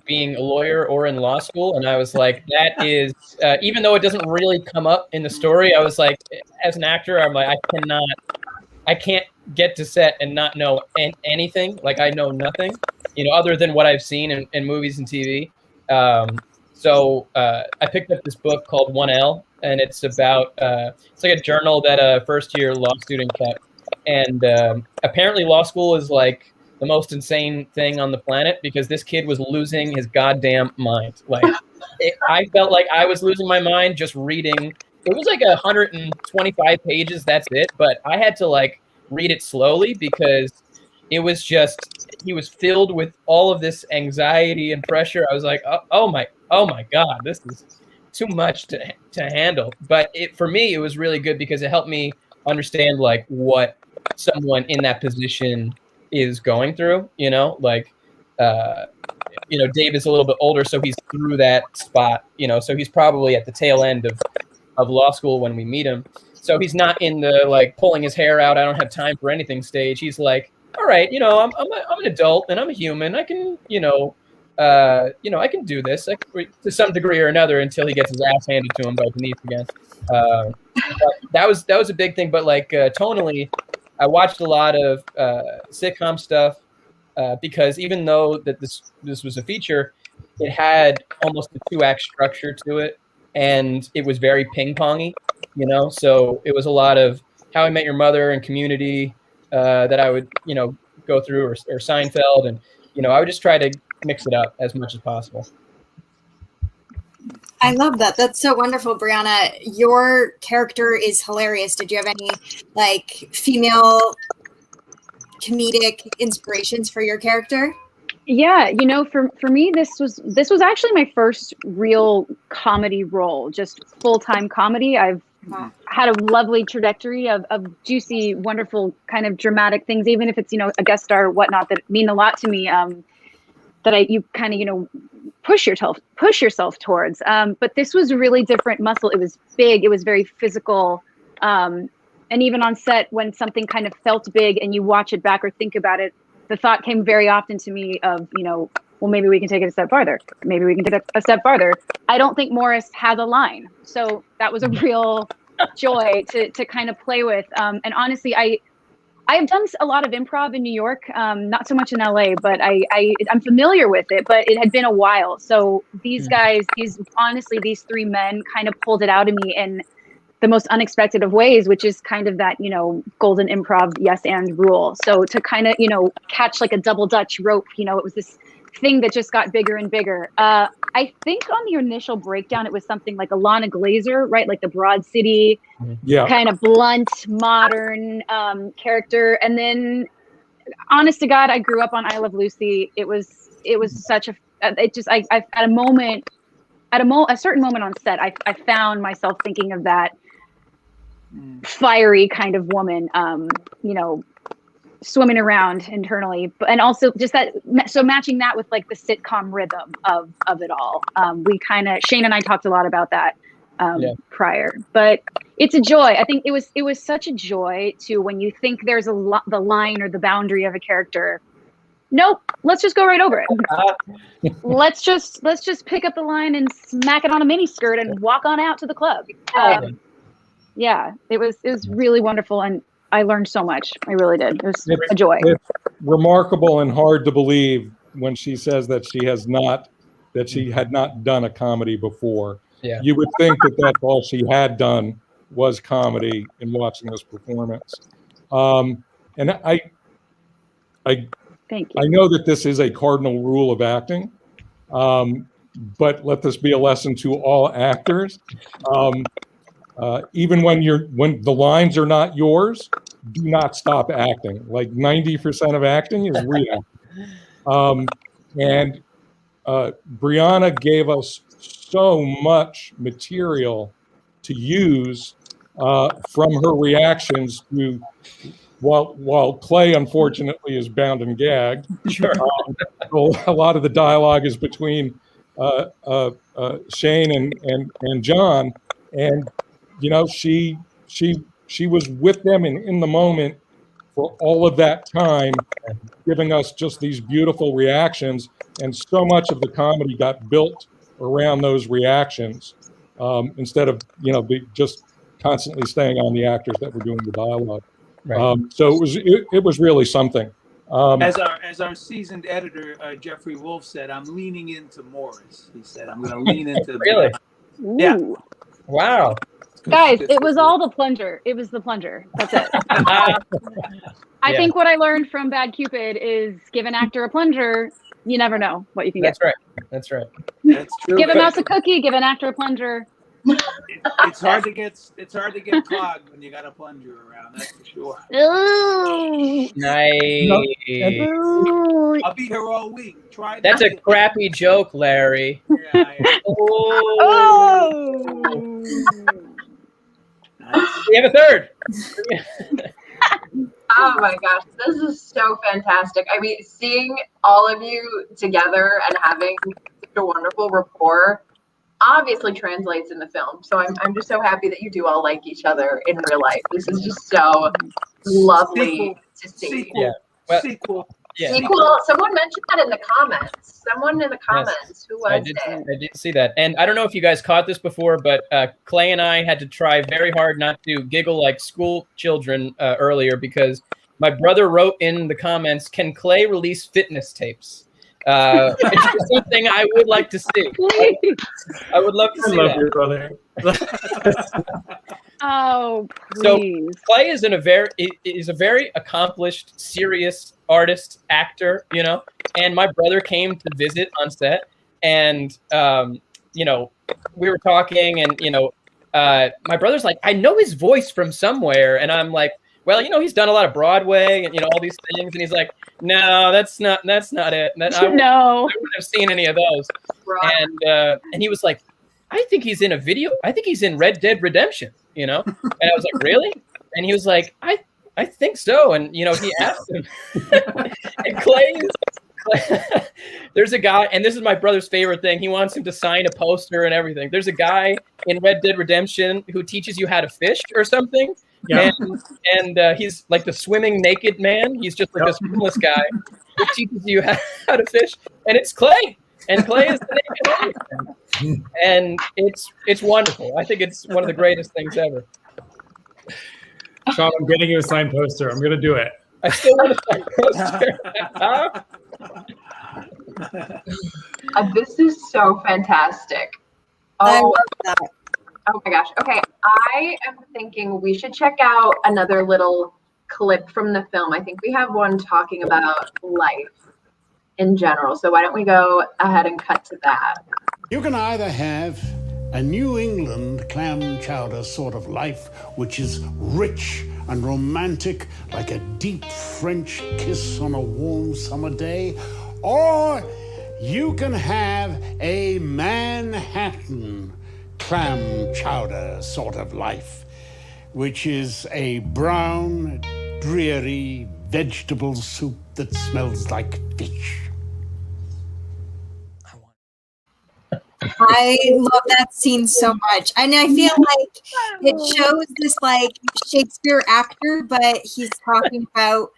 being a lawyer or in law school, and I was like, that is even though it doesn't really come up in the story, I was like, as an actor, I'm like, I can't get to set and not know anything. Like I know nothing, other than what I've seen in movies and TV. So I picked up this book called 1L, and it's about it's like a journal that a first-year law student kept, and apparently law school is like the most insane thing on the planet because this kid was losing his goddamn mind. Like I felt like I was losing my mind just reading. It was like 125 pages. That's it. But I had to like read it slowly because it was just, he was filled with all of this anxiety and pressure. I was like, oh my God, this is too much to handle. But for me, it was really good because it helped me understand like what someone in that position is going through, like, Dave is a little bit older, so he's through that spot, so he's probably at the tail end of law school when we meet him. So he's not in the like pulling his hair out, I don't have time for anything stage. He's like, all right, I'm an adult and I'm a human. I can, I can do this to some degree or another until he gets his ass handed to him by Denise again. That was a big thing. But like tonally, I watched a lot of sitcom stuff because even though that this was a feature, it had almost a 2-act structure to it, and it was very ping-pongy, So it was a lot of How I Met Your Mother and Community that I would, go through, or Seinfeld, and I would just try to mix it up as much as possible. I love that. That's so wonderful, Brianna. Your character is hilarious. Did you have any like female comedic inspirations for your character? Yeah, for me, this was actually my first real comedy role, just full-time comedy. I've had a lovely trajectory of juicy, wonderful kind of dramatic things, even if it's, a guest star or whatnot, that mean a lot to me, that you kind of, push yourself towards. But this was a really different muscle. It was big. It was very physical. And even on set, when something kind of felt big and you watch it back or think about it, the thought came very often to me of, well, maybe we can take it a step farther. Maybe we can take it a step farther. I don't think Morris had a line. So that was a real joy to kind of play with. And honestly, I've done a lot of improv in New York, not so much in LA, but I'm familiar with it, but it had been a while. So these guys, these 3 men kind of pulled it out of me in the most unexpected of ways, which is kind of that, golden improv yes and rule. So to kind of, catch like a double Dutch rope, it was this thing that just got bigger and bigger. I think on the initial breakdown, it was something like Alana Glazer, right? Like the Broad City, kind of blunt, modern character. And then, honest to God, I grew up on I Love Lucy. It was such a, I at a certain moment on set, I found myself thinking of that fiery kind of woman, swimming around internally, and also just that. So matching that with like the sitcom rhythm of it all. We kind of, Shane and I talked a lot about that prior, but it's a joy. I think it was such a joy to, when you think there's the line or the boundary of a character, Nope. Let's just go right over it. let's just pick up the line and smack it on a mini skirt and walk on out to the club. Yeah, it was really wonderful, and I learned so much. I really did. It was a joy. It's remarkable and hard to believe when she says that she had not done a comedy before. Yeah. You would think that that's all she had done was comedy in watching this performance. And I Thank you. I know that this is a cardinal rule of acting, but let this be a lesson to all actors. Even when the lines are not yours, do not stop acting. Like 90% of acting is reacting. And Brianna gave us so much material to use from her reactions to, while Clay unfortunately is bound and gagged. Sure. A lot of the dialogue is between Shane and John, and you know she was with them and in the moment for all of that time, giving us just these beautiful reactions, and so much of the comedy got built around those reactions instead of just constantly staying on the actors that were doing the dialogue. Right. So it was really something. As our seasoned editor Jeffrey Wolf said, I'm leaning into Morris. He said, I'm going to lean into Really? Yeah. Ooh. Wow. Guys, it was all the plunger. It was the plunger. That's it. I think what I learned from Bad Cupid is give an actor a plunger, you never know what you can get. That's right. That's true. Give a mouse a cookie, give an actor a plunger. It's hard to get clogged when you got a plunger around. That's for sure. Ooh. Nice. I'll be here all week. Try that. That's a crappy joke, Larry. Yeah, Oh. We have a third. Oh my gosh, this is so fantastic. I mean, seeing all of you together and having such a wonderful rapport obviously translates in the film. So I'm just so happy that you do all like each other in real life. This is just so lovely to see. Sequel. Yeah. Well, Sequel. Yeah. Sequel. Someone mentioned that in the comments. Someone in the comments. Who was it? I did see that. And I don't know if you guys caught this before, but Clay and I had to try very hard not to giggle like school children earlier because my brother wrote in the comments, "Can Clay release fitness tapes?" It's just something I would like to see. I would love to see that. Your brother. Oh, So please. Clay is a very accomplished, serious artist, actor, and my brother came to visit on set, and we were talking, and my brother's like, I know his voice from somewhere, and I'm like, well, he's done a lot of Broadway and all these things, and he's like, no, that's not it. I wouldn't have seen any of those. And he was like, I think he's in a video. I think he's in Red Dead Redemption. And I was like, really? And he was like, I think so. And he asked him. And Clay, there's a guy, and this is my brother's favorite thing. He wants him to sign a poster and everything. There's a guy in Red Dead Redemption who teaches you how to fish or something. Yeah. And he's like the swimming naked man. He's just like this homeless guy who teaches you how to fish. And it's Clay. And Clay is the naked man. And it's wonderful. I think it's one of the greatest things ever. Sean, I'm getting you a signed poster. I'm gonna do it. I still want a poster. This is so fantastic. I Oh, love that. oh my gosh. Okay, I am thinking we should check out another little clip from the film. I think we have one talking about life in general. So why don't we go ahead and cut to that? You can either have a New England clam chowder sort of life, which is rich and romantic, like a deep French kiss on a warm summer day, or you can have a Manhattan clam chowder sort of life, which is a brown, dreary vegetable soup that smells like fish. I love that scene so much. And I feel like it shows this like Shakespeare actor, but he's talking about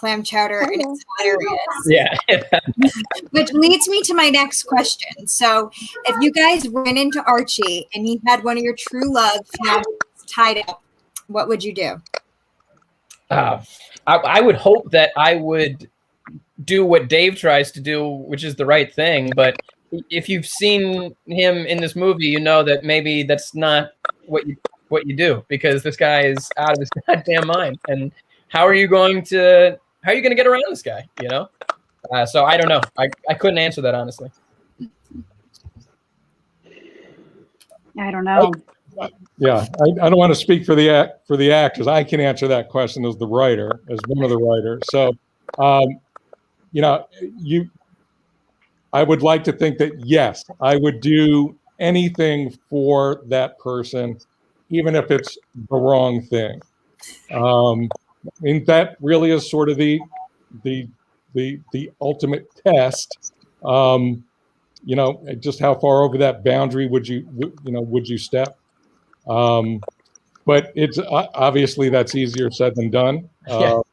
clam chowder, and it's hilarious. Yeah. Which leads me to my next question. So, if you guys ran into Archie and you had one of your true love tied up, what would you do? I would hope that I would do what Dave tries to do, which is the right thing. But if you've seen him in this movie, you know that maybe that's not what you do, because this guy is out of his goddamn mind. And how are you going to get around this guy? You know. So I don't know. I couldn't answer that honestly. I don't know. Yeah, I don't want to speak for the actors. I can answer that question as the writer, as one of the writers. So, I would like to think that yes, I would do anything for that person, even if it's the wrong thing. I mean, that really is sort of the ultimate test. Just how far over that boundary would you step? But it's obviously that's easier said than done. But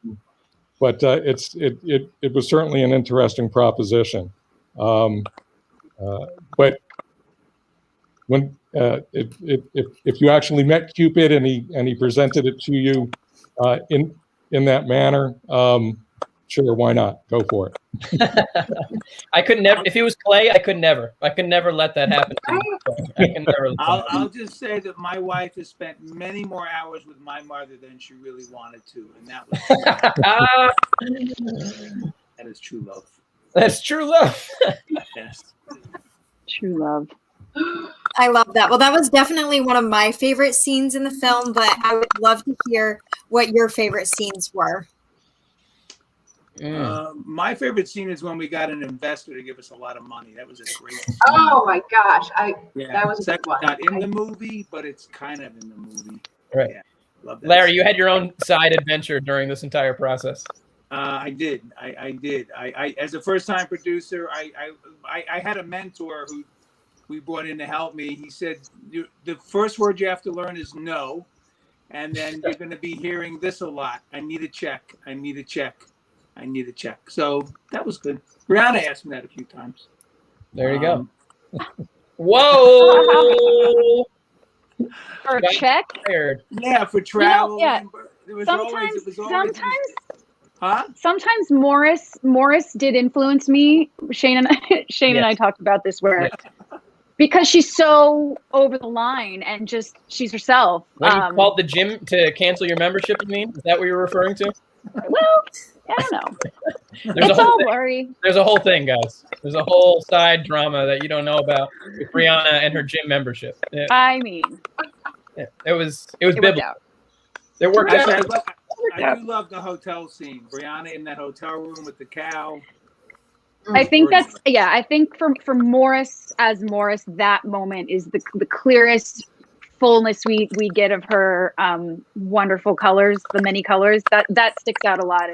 it was certainly an interesting proposition. But when if you actually met Cupid and he presented it to you in that manner, sure, why not? Go for it. I could never. If he was Clay, I could never let that happen to me. I can never. I'll just say that my wife has spent many more hours with my mother than she really wanted to, and that is true love. That's true love. Yes. True love. I love that. Well, that was definitely one of my favorite scenes in the film, but I would love to hear what your favorite scenes were. My favorite scene is when we got an investor to give us a lot of money. That was a great scene. Oh my gosh, that was a good one. Not in the movie, but it's kind of in the movie. Right. Yeah, love that. Larry, you had your own side adventure during this entire process. I did. I did. I as a first-time producer, I had a mentor who we brought in to help me. He said, the first word you have to learn is no, and then you're going to be hearing this a lot. I need a check. I need a check. I need a check. So that was good. Brianna asked me that a few times. There you go. Whoa! For a check? Yeah, for travel. Yeah. It was Sometimes Morris did influence me. Shane and I talked about this because she's so over the line and just she's herself. When you called the gym to cancel your membership, you mean? Is that what you're referring to? Well, I don't know. It's all blurry. There's a whole thing, guys. There's a whole side drama that you don't know about with Brianna and her gym membership. Yeah. I mean, it was biblical. It worked out. I do love the hotel scene. Brianna in that hotel room with the cow. I think I think for Morris as Morris, that moment is the clearest fullness we get of her wonderful colors, the many colors that sticks out a lot.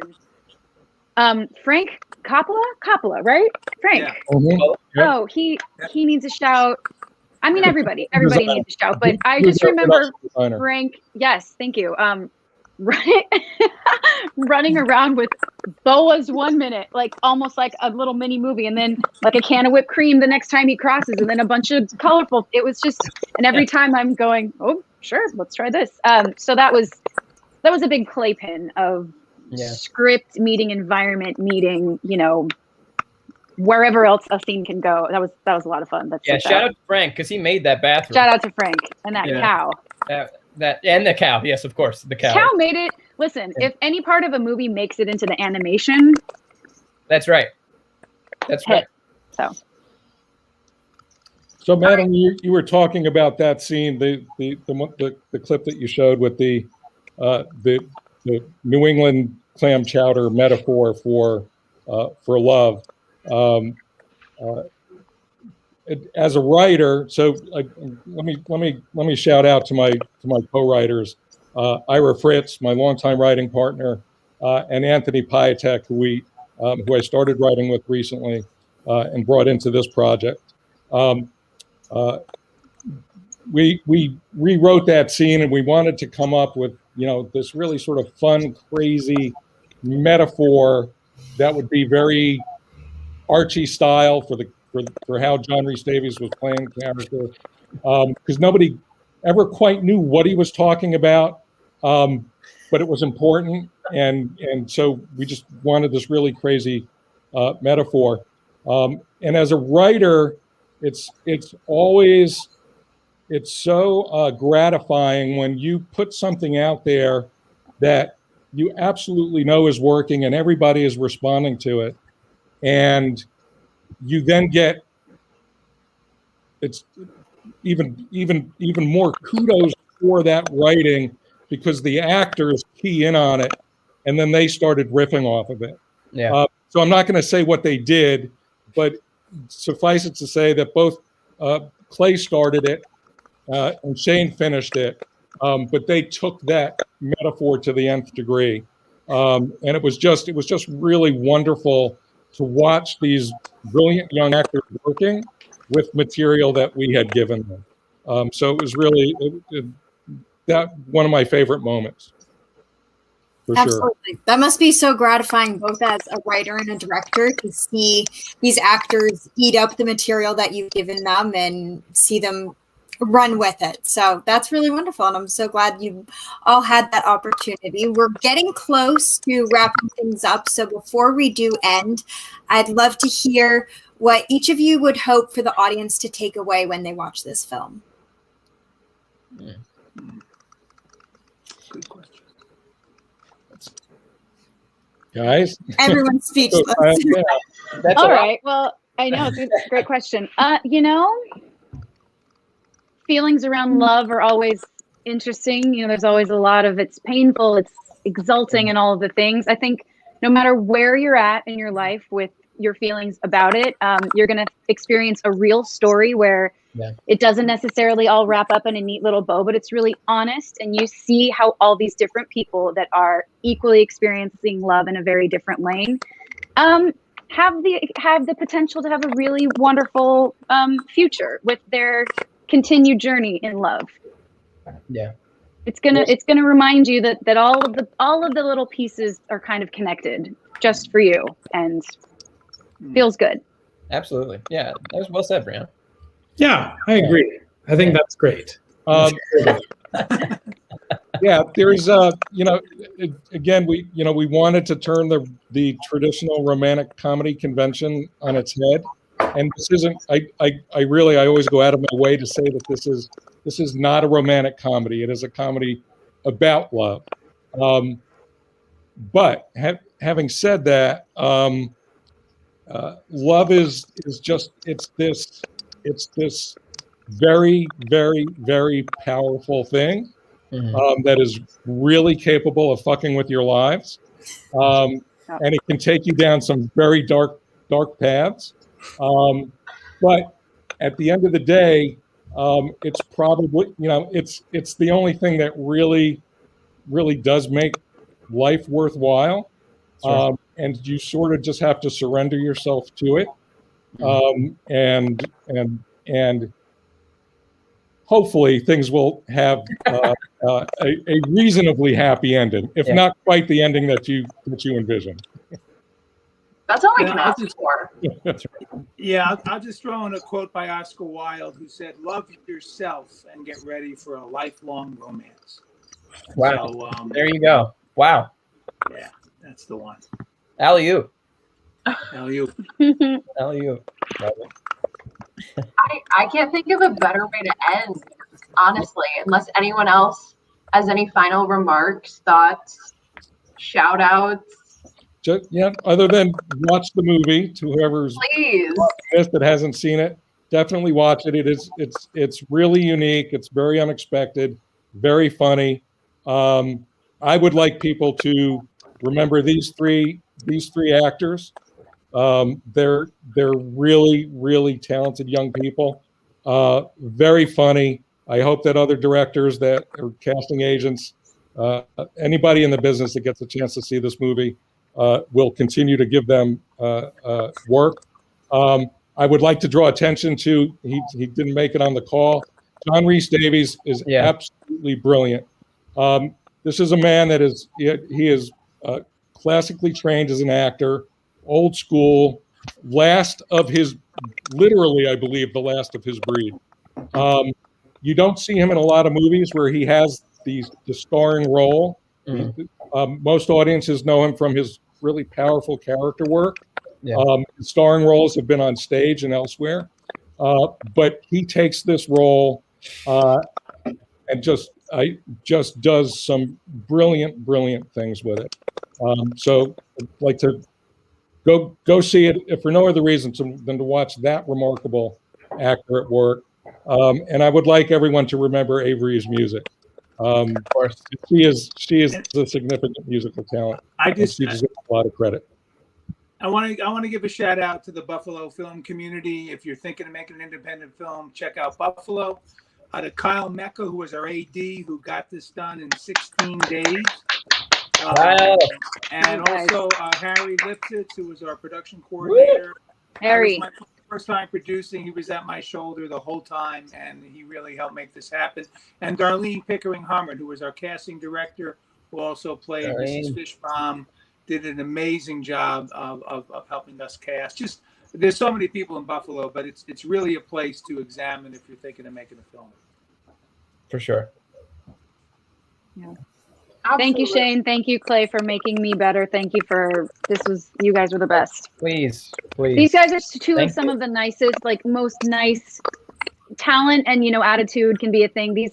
And Frank Coppola, right? Frank. Yeah. Mm-hmm. Oh, he needs a shout. I mean, everybody needs a shout, but I just remember Frank. Yes, thank you. Running around with boas 1 minute, like almost like a little mini movie, and then like a can of whipped cream the next time he crosses, and then a bunch of colorful. It was just, and every time I'm going, oh sure, let's try this. So that was a big playpen of script meeting, environment meeting, wherever else a scene can go. That was a lot of fun. Shout out to Frank because he made that bathroom. Shout out to Frank and that cow. That and the cow, yes, of course, the cow. Cow made it. Listen, if any part of a movie makes it into the animation, that's right. That's right. So, Madam, you were talking about that scene, the clip that you showed with the New England clam chowder metaphor for love. As a writer, so let me shout out to my co-writers, Ira Fritz, my longtime writing partner, and Anthony Piatek, who I started writing with recently and brought into this project. We rewrote that scene, and we wanted to come up with this really sort of fun, crazy metaphor that would be very Archie style for how John Rhys Davies was playing the character, because nobody ever quite knew what he was talking about, but it was important, and so we just wanted this really crazy metaphor. And as a writer, it's so gratifying when you put something out there that you absolutely know is working and everybody is responding to it, and you then get it's even more kudos for that writing, because the actors key in on it and then they started riffing off of it. Yeah. So I'm not going to say what they did, but suffice it to say that both Clay started it and Shane finished it, but they took that metaphor to the nth degree, and it was just really wonderful to watch these brilliant young actors working with material that we had given them. So it was really that one of my favorite moments. For Absolutely. sure. That must be so gratifying, both as a writer and a director, to see these actors eat up the material that you've given them and see them run with it. So that's really wonderful. And I'm so glad you all had that opportunity. We're getting close to wrapping things up. So before we do end, I'd love to hear what each of you would hope for the audience to take away when they watch this film. Good question. Guys? Everyone's speechless. That's all right. Well, I know it's a great question. Feelings around love are always interesting. There's always a lot of it's painful, it's exulting, and all of the things. I think no matter where you're at in your life with your feelings about it, you're going to experience a real story where it doesn't necessarily all wrap up in a neat little bow, but it's really honest, and you see how all these different people that are equally experiencing love in a very different lane have the potential to have a really wonderful future with their continued journey in love. Yeah. It's gonna remind you that all of the little pieces are kind of connected just for you, and feels good. Absolutely. Yeah. That was well said, Brianna. Yeah, I agree. I think that's great. Yeah, there's again, we wanted to turn the traditional romantic comedy convention on its head, and this isn't. I always go out of my way to say that this is not a romantic comedy. It is a comedy about love. But having said that, love is just it's this very, very, very powerful thing that is really capable of fucking with your lives, and it can take you down some very dark paths. But at the end of the day, it's probably it's the only thing that really does make life worthwhile. Sure. And you sort of just have to surrender yourself to it, and hopefully things will have a reasonably happy ending, if not quite the ending that you envision. That's all I can ask for. Yeah, I'll just throw in a quote by Oscar Wilde, who said, "Love yourself and get ready for a lifelong romance." Wow. So, there you go. Wow. Yeah, that's the one. Alley-oop. Alley-oop. Alley-oop. I can't think of a better way to end, honestly, unless anyone else has any final remarks, thoughts, shout outs. Other than watch the movie, to whoever's missed that hasn't seen it, definitely watch it. It's really unique. It's very unexpected, very funny. I would like people to remember these three actors. They're really, really talented young people. Very funny. I hope that other directors that are casting agents, anybody in the business that gets a chance to see this movie, will continue to give them work. I would like to draw attention to, he didn't make it on the call, John Rhys Davies is absolutely brilliant. This is a man that he is classically trained as an actor, old school, literally, I believe, the last of his breed. You don't see him in a lot of movies where he has the starring role. Most audiences know him from his really powerful character work. Yeah. His starring roles have been on stage and elsewhere. But he takes this role and just does some brilliant things with it. So I'd like to go see it, if for no other reason than to watch that remarkable actor at work. And I would like everyone to remember Avery's music. Of course, she is a significant musical talent. She deserves a lot of credit. I want to give a shout out to the Buffalo film community. If you're thinking of making an independent film, check out Buffalo. To Kyle Mecca, who was our AD, who got this done in 16 days. Wow. And also Harry Lipsitz, who was our production coordinator. Harry. My first time producing. He was at my shoulder the whole time, and he really helped make this happen. And Darlene Pickering-Hummert, who was our casting director, who also played Mrs. Fishbaum, did an amazing job of helping us cast. Just there's so many people in Buffalo, but it's really a place to examine if you're thinking of making a film. For sure. Yeah. Thank you, Shane. Thank you, Clay, for making me better. Thank you for you guys were the best. Please. These guys are two of some of the nicest, most nice talent and attitude can be a thing.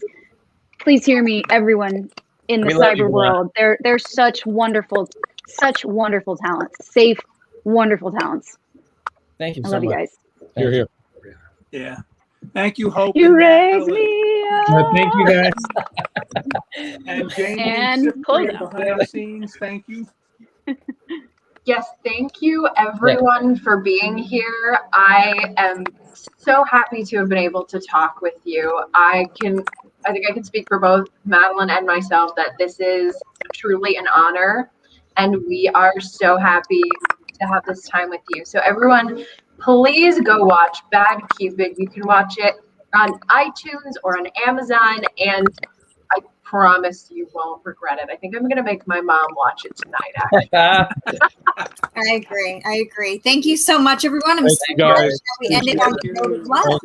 Please hear me, everyone in the cyber world. They're such wonderful talents. Safe, wonderful talents. Thank you I so love much. you guys. Here. Yeah. Thank you, Hope. You raise me up. Thank you, guys. And Jamie And pull behind the scenes. Thank you. Yes, thank you everyone for being here. I am so happy to have been able to talk with you. I think I can speak for both Madeline and myself that this is truly an honor, and we are so happy to have this time with you. So everyone, please go watch Bad Cupid. You can watch it on iTunes or on Amazon, and I promise you won't regret it. I think I'm going to make my mom watch it tonight, actually. I agree. Thank you so much, everyone. I'm Thank so you, guys. glad that we ended on a note as well.